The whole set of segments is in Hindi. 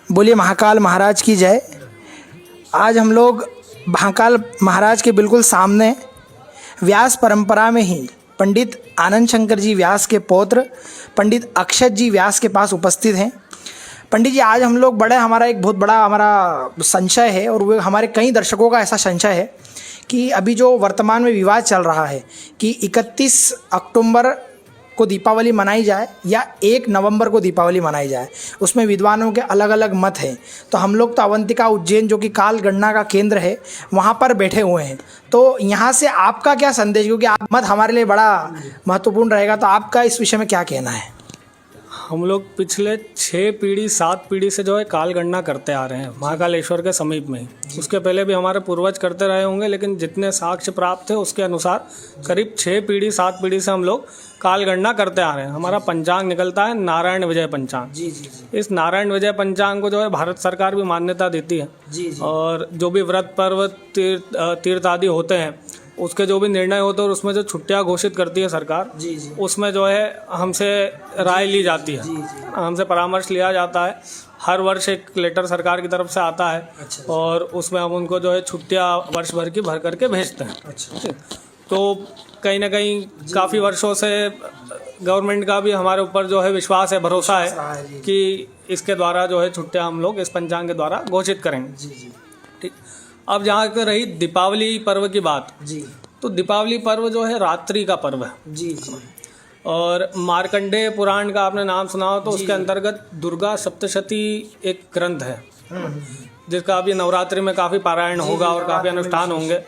बोलिए महाकाल महाराज की जय। आज हम लोग महाकाल महाराज के बिल्कुल सामने व्यास परंपरा में ही पंडित आनंद शंकर जी व्यास के पौत्र पंडित अक्षत जी व्यास के पास उपस्थित हैं। पंडित जी, आज हम लोग हमारा एक बहुत बड़ा हमारा संशय है और वो हमारे कई दर्शकों का ऐसा संशय है कि अभी जो वर्तमान में विवाद चल रहा है कि 31 अक्टूबर को दीपावली मनाई जाए या 1 नवंबर को दीपावली मनाई जाए, उसमें विद्वानों के अलग अलग मत हैं। तो हम लोग तो अवंतिका उज्जैन जो कि काल गणना का केंद्र है वहाँ पर बैठे हुए हैं, तो यहाँ से आपका क्या संदेश, क्योंकि आप मत हमारे लिए बड़ा महत्वपूर्ण रहेगा, तो आपका इस विषय में क्या कहना है? हम लोग पिछले 6 पीढ़ी 7 पीढ़ी से जो है काल गणना करते आ रहे हैं महाकालेश्वर के समीप में ही। उसके पहले भी हमारे पूर्वज करते रहे होंगे, लेकिन जितने साक्ष्य प्राप्त थे उसके अनुसार करीब 6 पीढ़ी 7 पीढ़ी से हम लोग काल गणना करते आ रहे हैं। हमारा पंचांग निकलता है नारायण विजय पंचांग। इस नारायण विजय पंचांग को जो है भारत सरकार भी मान्यता देती है। और जो भी व्रत पर्व तीर्थ आदि होते हैं उसके जो भी निर्णय होते हैं और उसमें जो छुट्टियां घोषित करती है सरकार, उसमें जो है हमसे राय ली जाती है, हमसे परामर्श लिया जाता है। हर वर्ष एक लेटर सरकार की तरफ से आता है। और उसमें हम उनको जो है छुट्टियां वर्ष भर की भर करके भेजते हैं। तो कहीं ना कहीं काफ़ी वर्षों से गवर्नमेंट का भी हमारे ऊपर जो है विश्वास है, भरोसा है कि इसके द्वारा जो है छुट्टियां हम लोग इस पंचांग के द्वारा घोषित करेंगे। ठीक। अब जहाँ पर रही दीपावली पर्व की बात, तो दीपावली पर्व जो है रात्रि का पर्व है। और मार्कंडेय पुराण का आपने नाम सुना हो तो उसके अंतर्गत दुर्गा सप्तशती एक ग्रंथ है जिसका अभी नवरात्रि में काफ़ी पारायण होगा और काफ़ी अनुष्ठान होंगे।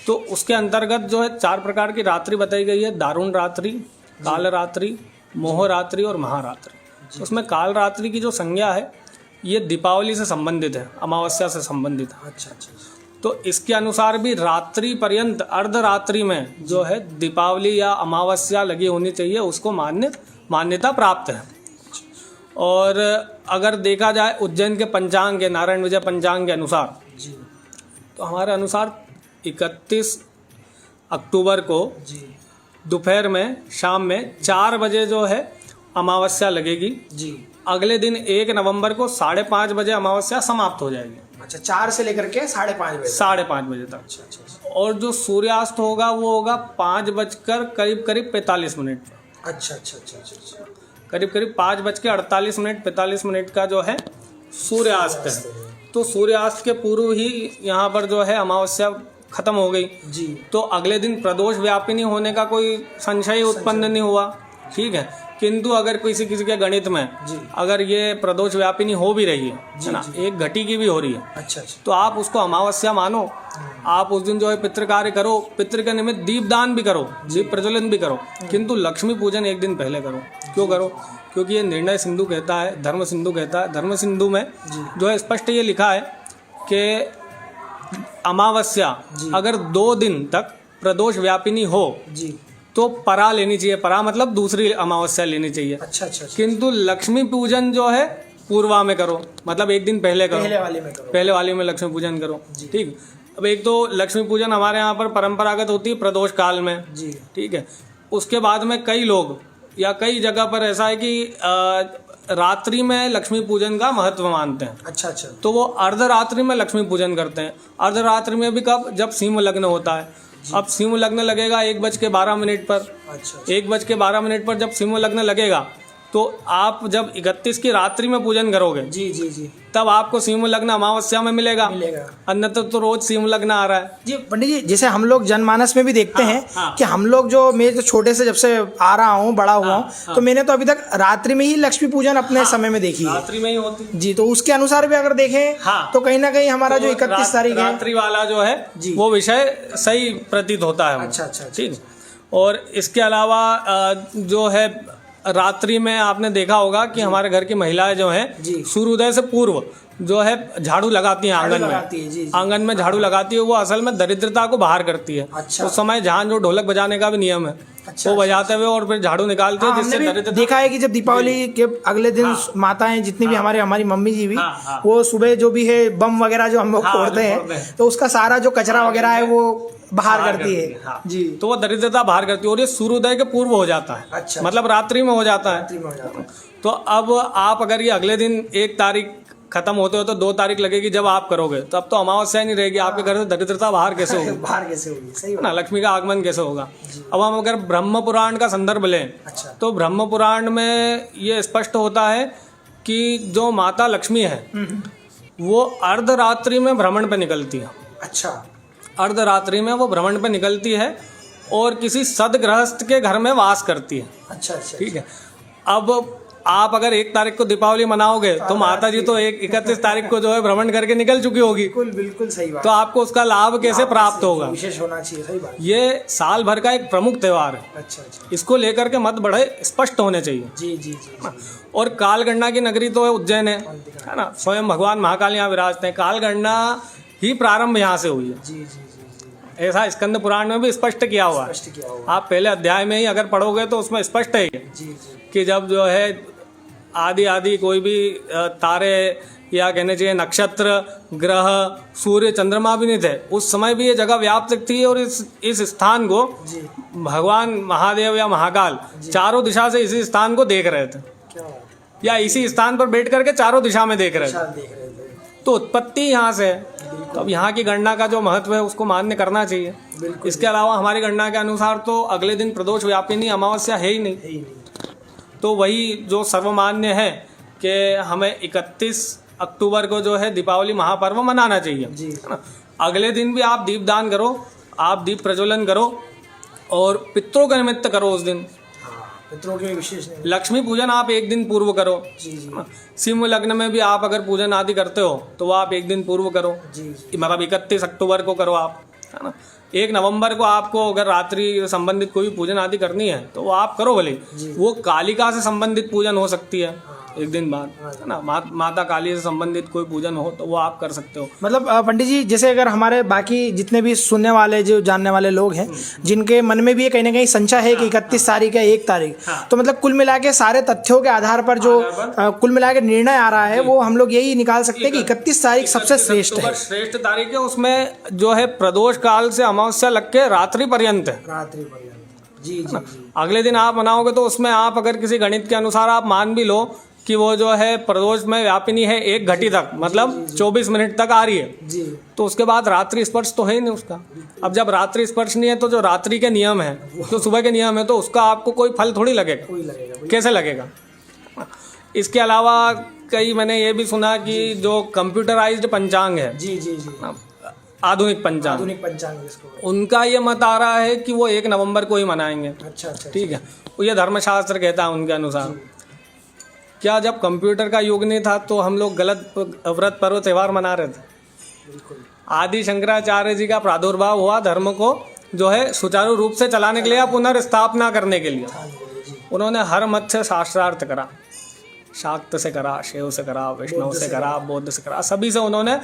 तो उसके अंतर्गत जो है 4 प्रकार की रात्रि बताई गई है: दारुण रात्रि, काल रात्रि, मोह रात्रि और महारात्रि। उसमें काल रात्रि की जो संज्ञा है ये दीपावली से संबंधित है, अमावस्या से संबंधित है। अच्छा। तो इसके अनुसार भी रात्रि पर्यंत अर्धरात्रि में जो है दीपावली या अमावस्या लगी होनी चाहिए, उसको मान्यता प्राप्त है। और अगर देखा जाए उज्जैन के पंचांग के नारायण विजय पंचांग के अनुसार, तो हमारे अनुसार 31 अक्टूबर को दोपहर में शाम में 4 बजे जो है अमावस्या लगेगी। अगले दिन 1 नवंबर को 5:30 बजे अमावस्या समाप्त हो जाएगी। अच्छा, 4 से लेकर के 5:30 बजे? 5:30 बजे तक। अच्छा। और जो सूर्यास्त होगा वो होगा 5:45 पर। अच्छा। करीब 5:48 45 का जो है सूर्यास्त है। तो सूर्यास्त के पूर्व ही यहाँ पर जो है अमावस्या खत्म हो गई। तो अगले दिन प्रदोष व्यापिनी होने का कोई संशय उत्पन्न नहीं हुआ। ठीक है। किंतु अगर किसी के गणित में अगर ये प्रदोष व्यापिनी हो भी रही है ना, एक घटी की भी हो रही है, अच्छा, तो आप उसको अमावस्या मानो। आप उस दिन जो है पितृ कार्य करो, पितृ के निमित्त दीपदान भी करो, दीप प्रज्वलन भी करो, किंतु लक्ष्मी पूजन एक दिन पहले करो। क्यों करो? क्योंकि ये निर्णय सिंधु कहता है, धर्म सिंधु कहता है। धर्म सिंधु में जो है स्पष्ट ये लिखा है कि अमावस्या अगर 2 दिन तक प्रदोष व्यापिनी हो तो परा लेनी चाहिए। परा मतलब दूसरी अमावस्या लेनी चाहिए। अच्छा। किंतु लक्ष्मी पूजन जो है पूर्वा में करो, मतलब एक दिन पहले करो, पहले वाली में लक्ष्मी पूजन करो। ठीक। अब एक तो लक्ष्मी पूजन हमारे यहाँ पर परंपरागत होती है प्रदोष काल में। ठीक है। उसके बाद में कई लोग या कई जगह पर ऐसा है कि रात्रि में लक्ष्मी पूजन का महत्व मानते हैं। अच्छा। तो वो अर्धरात्रि में लक्ष्मी पूजन करते हैं। अर्धरात्रि में भी कब? जब सिंह लग्न होता है। अब सिंह लग्न लगेगा 1:12 पर। अच्छा। 1:12 पर जब सिंह लग्न लगेगा तो आप जब 31 की रात्रि में पूजन करोगे तब आपको सिंह लग्न अमावस्या में मिलेगा। अन्यथा तो रोज सिंह लग्न आ रहा है। जी पंडित जी, जैसे हम लोग जनमानस में भी देखते हैं कि हम लोग मैं तो छोटे से जब से आ रहा हूँ, बड़ा हुआ हूँ, तो मैंने तो अभी तक रात्रि में ही लक्ष्मी पूजन अपने समय में देखी है। रात्रि में ही होती जी। तो उसके अनुसार भी अगर देखें तो कहीं ना कहीं हमारा जो 31 तारीख है रात्रि वाला जो है वो विषय सही प्रतीत होता है। अच्छा। ठीक। और इसके अलावा जो है रात्रि में आपने देखा होगा कि हमारे घर की महिलाएं जो हैं सूर्योदय से पूर्व जो है झाड़ू लगाती हैं आंगन में। आंगन में झाड़ू लगाती है। वो असल में दरिद्रता को बाहर करती है। अच्छा। उस समय जहाँ जो ढोलक बजाने का भी नियम है। अच्छा। वो बजाते हुए और फिर झाड़ू निकालते हैं, जिससे दरिद्रता। देखा है कि जब दीपावली के अगले दिन माताएं जितनी भी हमारी मम्मी जी भी वो सुबह जो भी है बम वगैरह जो हम लोग फोड़ते हैं तो उसका सारा जो कचरा वगैरह है वो बाहर करती है। जी। तो वो दरिद्रता बाहर करती है और ये सूर्योदय के पूर्व हो जाता है। अच्छा। मतलब रात्रि में हो जाता है। तो अब आप अगर ये अगले दिन 1 तारीख खत्म होते हो तो 2 तारीख लगेगी जब आप करोगे, तो अब तो अमावस्या ही नहीं रहेगी, आपके घर से दरिद्रता बाहर कैसे होगी, बाहर कैसे होगी, सही है ना, लक्ष्मी का आगमन कैसे होगा। अब हम अगर ब्रह्म पुराण का संदर्भ लें, अच्छा। तो ब्रह्म पुराण में ये स्पष्ट होता है कि जो माता लक्ष्मी है वो अर्धरात्रि में भ्रमण पे निकलती है। अच्छा। अर्धरात्रि में वो भ्रमण पे निकलती है और किसी सदगृहस्थ के घर में वास करती है। अच्छा अच्छा। ठीक है। अब आप अगर 1 तारीख को दीपावली मनाओगे तो माता जी तो 31 तारीख को जो है भ्रमण करके निकल चुकी होगी, बिल्कुल बिल्कुल सही बात। तो आपको उसका लाभ कैसे प्राप्त होगा। विशेष होना चाहिए, सही बात। ये साल भर का एक प्रमुख त्योहार है, अच्छा अच्छा। इसको लेकर के मत बड़े स्पष्ट होने चाहिए। जी जी जी। और कालगणना की नगरी तो है उज्जैन है ना, स्वयं भगवान महाकाल यहाँ विराजते हैं। कालगणना ही प्रारंभ यहाँ से हुई है। जी जी जी। ऐसा स्कंद पुराण में भी स्पष्ट किया हुआ है। स्पष्ट किया हुआ। आप पहले अध्याय में ही अगर पढ़ोगे तो उसमें स्पष्ट है जी जी। कि जब जो है आदि कोई भी तारे या कहने चाहिए नक्षत्र, ग्रह, सूर्य, चंद्रमा भी नहीं थे, उस समय भी ये जगह व्याप्त थी और इस स्थान को जी। भगवान महादेव या महाकाल चारों दिशा से इसी स्थान को देख रहे थे, क्या बात है। या इसी स्थान पर बैठ करके चारों दिशा में देख रहे थे। विशाल देख रहे थे। तो उत्पत्ति यहाँ से है, तो अब यहाँ की गणना का जो महत्व है उसको मान्य करना चाहिए। बिल्कुल। इसके अलावा हमारी गणना के अनुसार तो अगले दिन प्रदोष व्यापिनी अमावस्या है ही नहीं, है ही नहीं। तो वही जो सर्वमान्य है कि हमें 31 अक्टूबर को जो है दीपावली महापर्व मनाना चाहिए, जी। है ना। अगले दिन भी आप दीपदान करो, आप दीप प्रज्वलन करो और पितरों का निमित्त करो उस दिन। हाँ, पितरों के विशेष नहीं। लक्ष्मी पूजन आप 1 दिन पूर्व करो। जी जी सिंह लग्न में भी आप अगर पूजन आदि करते हो तो वो आप 1 दिन पूर्व करो, जी जी। मतलब 31 अक्टूबर को करो आप, है ना। 1 नवंबर को आपको अगर रात्रि संबंधित कोई भी पूजन आदि करनी है तो वो आप करो भले, वो कालिका से संबंधित पूजन हो सकती है 1 दिन बाद, है ना। माता काली से संबंधित कोई पूजन हो तो वो आप कर सकते हो। मतलब पंडित जी, जैसे अगर हमारे बाकी जितने भी सुनने वाले जो जानने वाले लोग हैं जिनके मन में भी ये कहीं ना कहीं संशय है कि 31 तारीख है 1 तारीख, तो मतलब कुल मिला के सारे तथ्यों के आधार पर जो कुल मिला के निर्णय आ रहा है वो हम लोग यही निकाल सकते हैं कि 31 तारीख सबसे श्रेष्ठ है। श्रेष्ठ तारीख है, उसमें जो है प्रदोष काल से अमावस्या लग के रात्रि पर्यंत है। रात्रि पर्यंत। जी जी जी। अगले दिन आप मनाओगे तो उसमें आप अगर किसी गणित के अनुसार आप मान भी लो कि वो जो है प्रदोष में व्यापिनी है 1 घटी तक, मतलब 24 मिनट तक आ रही है, जी। तो उसके बाद रात्रि स्पर्श तो है ही नहीं उसका। अब जब रात्रि स्पर्श नहीं है तो जो रात्रि के नियम है, जो सुबह के नियम है, तो उसका आपको कोई फल थोड़ी लगेगा, कोई लगेगा, कैसे लगेगा। इसके अलावा कई मैंने ये भी सुना कि जो कंप्यूटराइज्ड पंचांग है, जी जी जी। आधुनिक पंचांग, आधुनिक पंचांग जिसको, उनका ये मत आ रहा है कि वो 1 नवंबर को ही मनाएंगे। अच्छा अच्छा। ठीक है, ये धर्मशास्त्र कहता है उनके अनुसार। क्या जब कंप्यूटर का युग नहीं था तो हम लोग गलत व्रत पर्व त्योहार मना रहे थे? बिल्कुल। आदि शंकराचार्य जी का प्रादुर्भाव हुआ धर्म को जो है सुचारू रूप से चलाने के लिए, पुनर्स्थापना करने के लिए। उन्होंने हर मत से शास्त्रार्थ करा, शाक्त से करा, शैव से करा, वैष्णव से करा, बौद्ध से करा, सभी से उन्होंने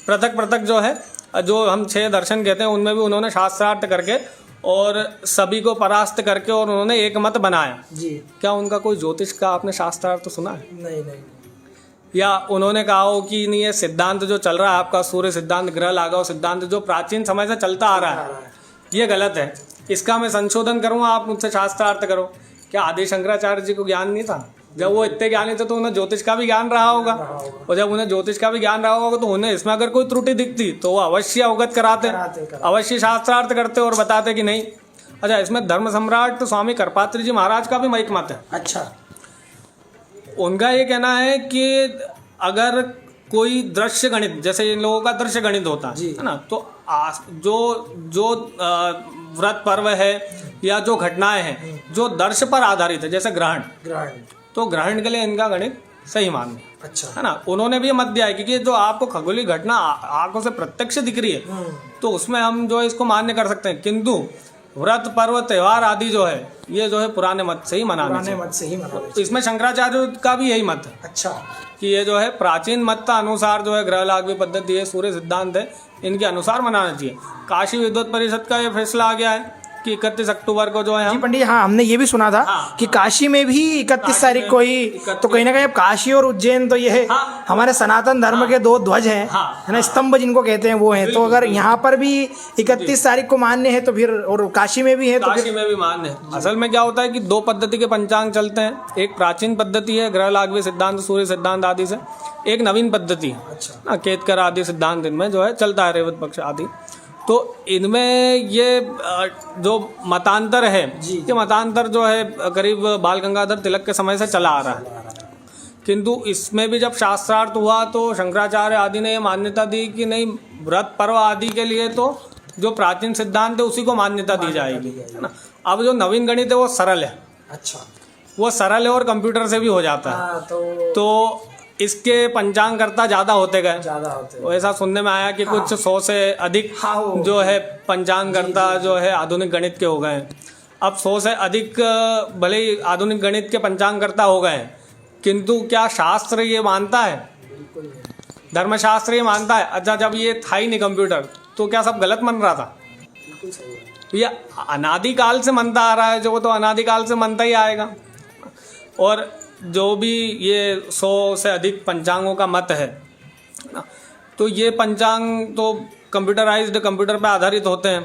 पृथक पृथक जो है, जो हम 6 दर्शन कहते हैं उनमें भी उन्होंने शास्त्रार्थ करके और सभी को परास्त करके और उन्होंने एक मत बनाया। जी। क्या उनका कोई ज्योतिष का आपने शास्त्रार्थ सुना है? नहीं नहीं। या उन्होंने कहा हो कि नहीं ये सिद्धांत जो चल रहा है आपका सूर्य सिद्धांत, ग्रह लाघव सिद्धांत, जो प्राचीन समय से चलता आ रहा है ये गलत है, इसका मैं संशोधन करूँ, आप मुझसे शास्त्रार्थ करो। क्या आदि शंकराचार्य जी को ज्ञान नहीं था? जब वो इतने ज्ञानी थे तो उन्हें ज्योतिष का भी ज्ञान रहा होगा, और जब उन्हें ज्योतिष का भी ज्ञान रहा होगा तो उन्हें इसमें अगर कोई त्रुटि दिखती तो वो अवश्य अवगत कराते, अवश्य शास्त्रार्थ करते और बताते कि नहीं। अच्छा, इसमें धर्म सम्राट तो स्वामी करपात्री जी महाराज का भी एक मत है। अच्छा। उनका ये कहना है कि अगर कोई दृश्य गणित, जैसे इन लोगों का दृश्य गणित होता है ना, तो जो व्रत पर्व है या जो घटनाएं हैं जो दर्श पर आधारित है, जैसे ग्रहण, तो ग्रहण के लिए इनका गणित सही मान्य है। अच्छा। है ना। उन्होंने भी मत दिया है क्योंकि जो आपको खगोलीय घटना आंखों से प्रत्यक्ष दिख रही है तो उसमें हम जो इसको मान्य कर सकते हैं, किंतु व्रत पर्व त्योहार आदि जो है ये जो है पुराने मत से ही मनाने चाहिए। तो इसमें शंकराचार्य का भी यही मत है। अच्छा। कि ये जो है प्राचीन मत का अनुसार जो है ग्रह लाघवी पद्धति है, सूर्य सिद्धांत है, इनके अनुसार मनाना चाहिए। काशी विद्वत परिषद का ये फैसला आ गया है कि 31 अक्टूबर को जो है जी हम पंडित, हाँ हमने ये भी सुना था हाँ, कि काशी में भी 31 तारीख को ही, तो कहीं ना कहीं अब काशी और उज्जैन तो ये है हाँ, हमारे सनातन धर्म के दो ध्वज हैं, हाँ, है ना, स्तंभ जिनको कहते हैं वो हैं। तो अगर यहाँ पर भी 31 तारीख को मान्य है तो फिर, और काशी में भी है तो काशी फिर में भी मान्य है। असल में क्या होता है कि दो पद्धति के पंचांग चलते हैं। एक प्राचीन पद्धति है ग्रह लागवी सिद्धांत, सूर्य सिद्धांत आदि से। एक नवीन पद्धति है, अच्छा, केतकर आदि सिद्धांत इनमें जो है चलता है, रेवत पक्ष आदि। तो इनमें ये जो मतांतर है, ये मतांतर जो है करीब बाल गंगाधर तिलक के समय से चला आ रहा है। किंतु इसमें भी जब शास्त्रार्थ हुआ तो शंकराचार्य आदि ने ये मान्यता दी कि नहीं, व्रत पर्व आदि के लिए तो जो प्राचीन सिद्धांत है उसी को मान्यता दी जाएगी, है ना। अब जो नवीन गणित है वो सरल है, अच्छा, वो सरल है और कंप्यूटर से भी हो जाता है। तो इसके पंचांगकर्ता ज्यादा होते गए, तो ऐसा सुनने में आया कि कुछ 100 से अधिक जो है पंचांगकर्ता जो है आधुनिक गणित के हो गए हैं। अब 100 से अधिक भले ही आधुनिक गणित के पंचांगकर्ता हो गए हैं, किंतु क्या शास्त्र ये मानता है, धर्मशास्त्र ये मानता है? अच्छा, जब ये था ही नहीं कंप्यूटर तो क्या सब गलत मन रहा था? ये अनादिकाल से मनता आ रहा है, जो तो अनादिकाल से मनता ही आएगा। और जो भी ये 100 से अधिक पंचांगों का मत है ना, तो ये पंचांग तो कंप्यूटराइज्ड, कंप्यूटर पे आधारित होते हैं।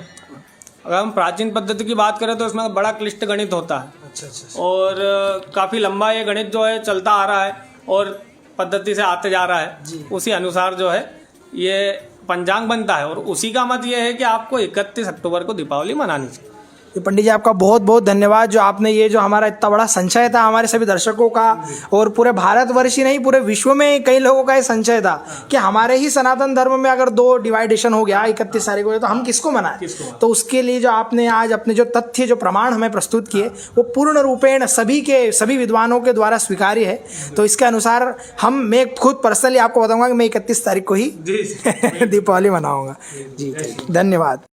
अगर हम प्राचीन पद्धति की बात करें तो इसमें बड़ा क्लिष्ट गणित होता है। अच्छा। और काफ़ी लंबा ये गणित जो है चलता आ रहा है और पद्धति से आते जा रहा है। उसी अनुसार जो है ये पंचांग बनता है और उसी का मत ये है कि आपको 31 अक्टूबर को दीपावली मनानी चाहिए। पंडित जी आपका बहुत बहुत धन्यवाद, जो आपने ये जो हमारा इतना बड़ा संशय था हमारे सभी दर्शकों का, और पूरे भारतवर्ष ही नहीं पूरे विश्व में कई लोगों का ये संशय था कि हमारे ही सनातन धर्म में अगर दो डिवाइडेशन हो गया 31 तारीख को, तो हम किसको मनाएं। तो उसके लिए जो आपने आज अपने जो तथ्य, जो प्रमाण हमें प्रस्तुत किए, वो पूर्ण रूपेण सभी विद्वानों के द्वारा स्वीकार्य है। तो इसके अनुसार मैं खुद पर्सनली आपको बताऊंगा कि मैं 31 तारीख को ही दीपावली मनाऊंगा। जी, धन्यवाद।